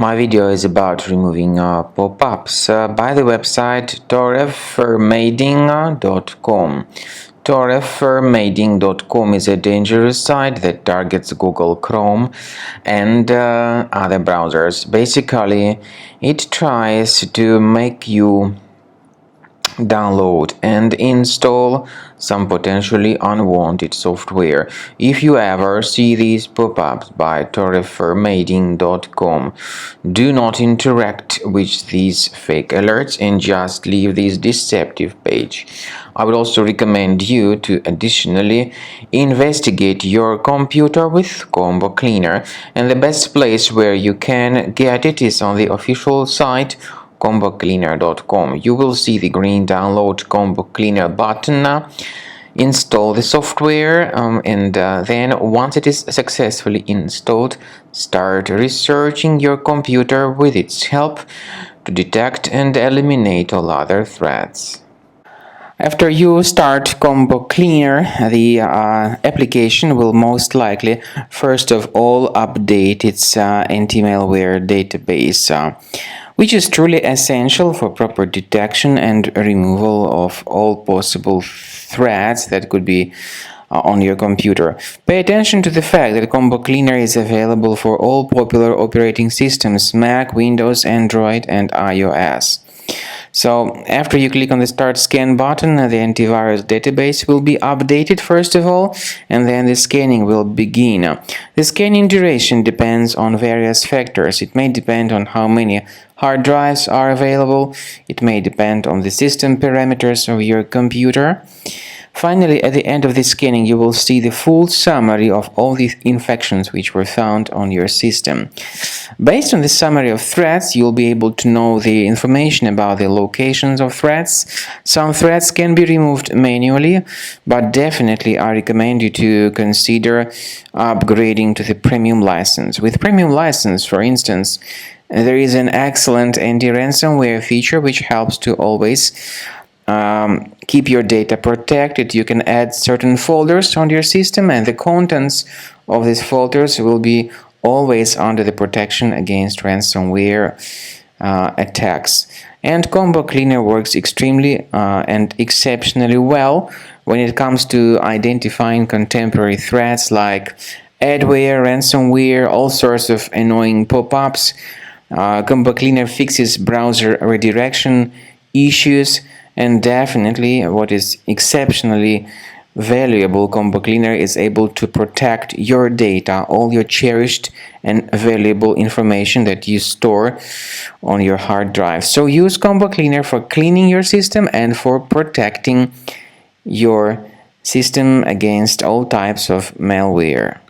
My video is about removing pop-ups by the website torefformading.com. Torefformading.com is a dangerous site that targets Google Chrome and other browsers. Basically, it tries to make you download and install some potentially unwanted software. If you ever see these pop-ups by torefformading.com, do not interact with these fake alerts and just leave this deceptive page. I would also recommend you to additionally investigate your computer with Combo Cleaner, and the best place where you can get it is on the official site combocleaner.com. You will see the green download Combo Cleaner button. Install the software and then once it is successfully installed, start researching your computer with its help to detect and eliminate all other threats. After you start Combo Cleaner, the application will most likely first of all update its anti-malware database, which is truly essential for proper detection and removal of all possible threats that could be on your computer. Pay attention to the fact that Combo Cleaner is available for all popular operating systems: Mac, Windows, Android, and iOS. So after you click on the Start Scan button, the antivirus database will be updated first of all, and then the scanning will begin. The scanning duration depends on various factors. It may depend on how many hard drives are available. It may depend on the system parameters of your computer. Finally, at the end of the scanning, you will see the full summary of all the infections which were found on your system. Based on the summary of threats, you'll be able to know the information about the locations of threats. Some threats can be removed manually, but definitely I recommend you to consider upgrading to the premium license. With premium license, for instance, there is an excellent anti-ransomware feature which helps to always keep your data protected. You can add certain folders on your system, and the contents of these folders will be always under the protection against ransomware attacks. And Combo Cleaner works extremely and exceptionally well when it comes to identifying contemporary threats like adware, ransomware, all sorts of annoying pop-ups. Combo Cleaner fixes browser redirection issues. And definitely, what is exceptionally valuable, Combo Cleaner is able to protect your data, all your cherished and valuable information that you store on your hard drive. So use Combo Cleaner for cleaning your system and for protecting your system against all types of malware.